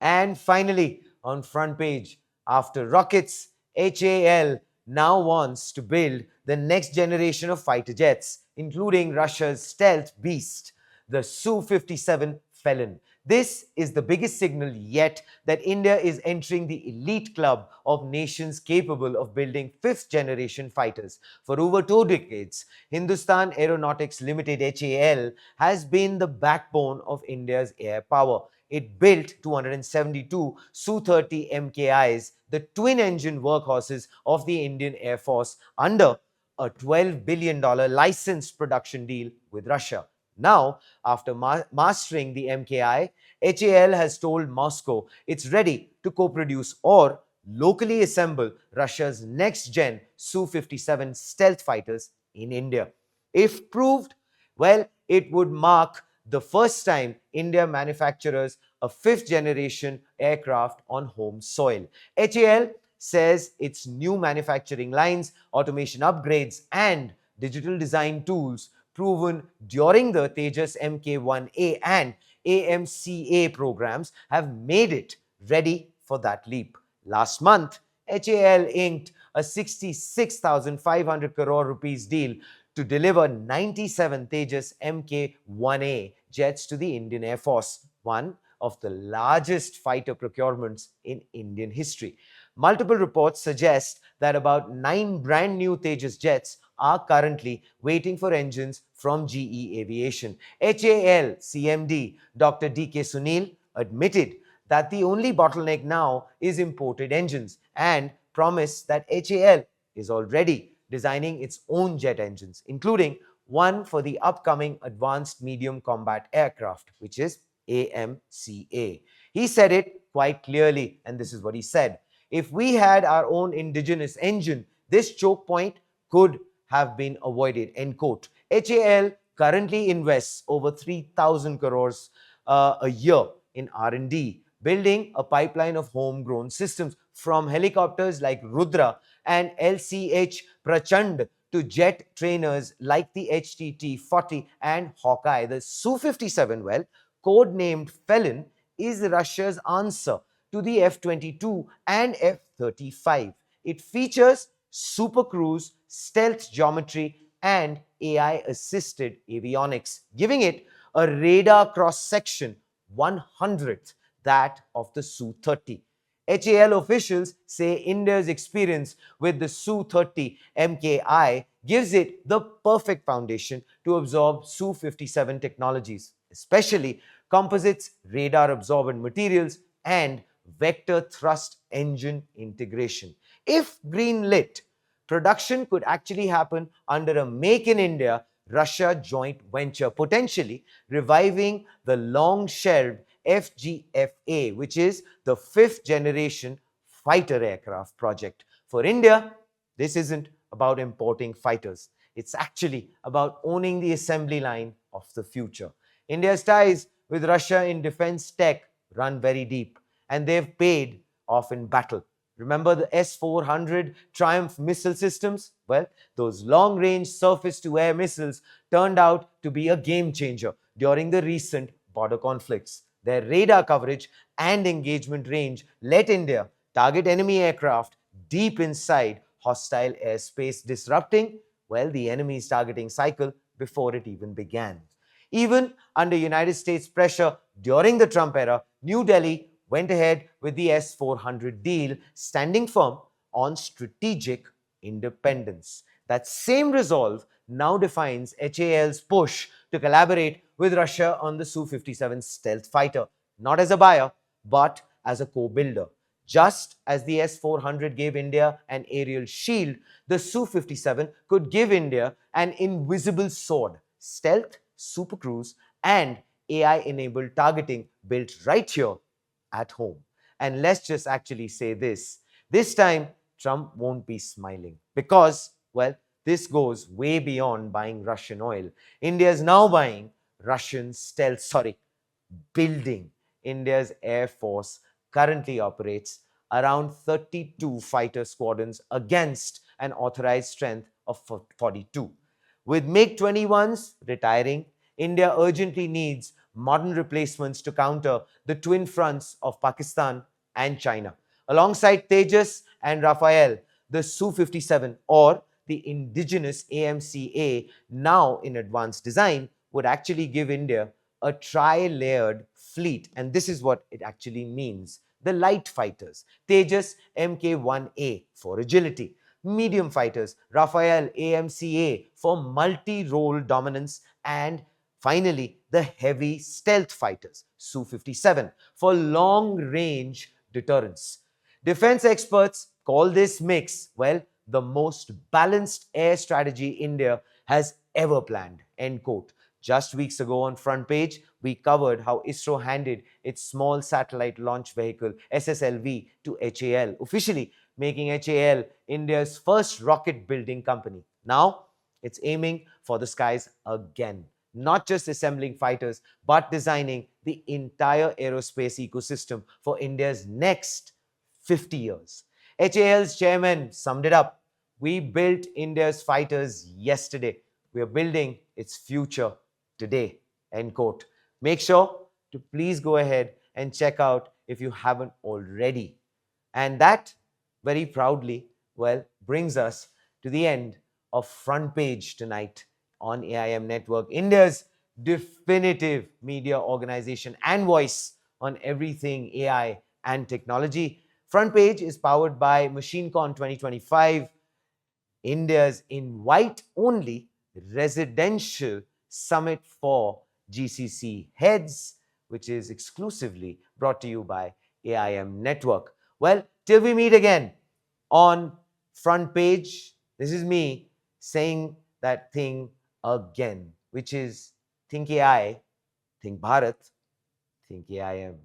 And finally, on front page, after rockets, HAL now wants to build the next generation of fighter jets, including Russia's stealth beast, the Su-57 Felon. This is the biggest signal yet that India is entering the elite club of nations capable of building fifth generation fighters. For over 2 decades, Hindustan Aeronautics Limited HAL has been the backbone of India's air power. It built 272 Su-30MKIs, the twin-engine workhorses of the Indian Air Force, under a $12 billion licensed production deal with Russia. Now, after mastering the MKI, HAL has told Moscow it's ready to co-produce or locally assemble Russia's next-gen Su-57 stealth fighters in India. If proved, well, it would mark the first time India manufactures a fifth generation aircraft on home soil. HAL says its new manufacturing lines, automation upgrades, and digital design tools proven during the Tejas Mk1A and AMCA programs have made it ready for that leap. Last month, HAL inked a 66,500 crore rupees deal to deliver 97 Tejas Mk1A jets to the Indian Air Force, one of the largest fighter procurements in Indian history. Multiple reports suggest that about 9 brand new Tejas jets are currently waiting for engines from GE Aviation. HAL CMD Dr. DK Sunil admitted that the only bottleneck now is imported engines and promised that HAL is already designing its own jet engines, including one for the upcoming Advanced Medium Combat Aircraft, which is AMCA. He said it quite clearly, and this is what he said. If we had our own indigenous engine, this choke point could have been avoided, end quote. HAL currently invests over 3,000 crores a year in R&D, building a pipeline of homegrown systems from helicopters like Rudra and LCH Prachand to jet trainers like the HTT-40 and Hawkeye. The Su-57, well, codenamed Felon, is Russia's answer to the F-22 and F-35. It features supercruise, stealth geometry, and AI-assisted avionics, giving it a radar cross-section 100th that of the Su-30. HAL officials say India's experience with the Su-30MKI gives it the perfect foundation to absorb Su-57 technologies, especially composites, radar-absorbent materials, and vector thrust engine integration. If green-lit, production could actually happen under a Make in India Russia joint venture, potentially reviving the long-shelved FGFA, which is the fifth generation fighter aircraft project. For India, this isn't about importing fighters. It's actually about owning the assembly line of the future. India's ties with Russia in defense tech run very deep, and they've paid off in battle. Remember the S-400 Triumph missile systems? Well, those long-range surface-to-air missiles turned out to be a game-changer during the recent border conflicts. Their radar coverage and engagement range let India target enemy aircraft deep inside hostile airspace, disrupting, well, the enemy's targeting cycle before it even began. Even under United States pressure during the Trump era, New Delhi went ahead with the S-400 deal, standing firm on strategic independence. That same resolve now defines HAL's push to collaborate with Russia on the Su-57 stealth fighter, not as a buyer, but as a co-builder. Just as the S-400 gave India an aerial shield, the Su-57 could give India an invisible sword, stealth, supercruise, and AI-enabled targeting built right here at home. And let's just actually say this time, Trump won't be smiling because, well, this goes way beyond buying Russian oil. India is now buying Russian stealth, building. India's Air Force currently operates around 32 fighter squadrons against an authorized strength of 42. With MiG-21s retiring, India urgently needs modern replacements to counter the twin fronts of Pakistan and China. Alongside Tejas and Rafael, the Su-57 or the indigenous AMCA, now in advanced design, would actually give India a tri-layered fleet. And this is what it actually means. The light fighters, Tejas Mk1A for agility, medium fighters, Rafael AMCA for multi-role dominance, and finally, the heavy stealth fighters, Su-57, for long-range deterrence. Defense experts call this mix, well, the most balanced air strategy India has ever planned, end quote. Just weeks ago on Front Page, we covered how ISRO handed its small satellite launch vehicle, SSLV, to HAL, officially making HAL India's first rocket building company. Now, it's aiming for the skies again, not just assembling fighters, but designing the entire aerospace ecosystem for India's next 50 years. HAL's chairman summed it up. We built India's fighters yesterday. We are building its future today. End quote. Make sure to please go ahead and check out if you haven't already. And that very proudly, well, brings us to the end of Front Page tonight on AIM Network, India's definitive media organization and voice on everything AI and technology. Front Page is powered by MachineCon 2025, India's invite only residential summit for GCC heads, which is exclusively brought to you by AIM Network. Well, till we meet again on Front Page, this is me saying that thing again, which is think AI, think Bharat, think AIM.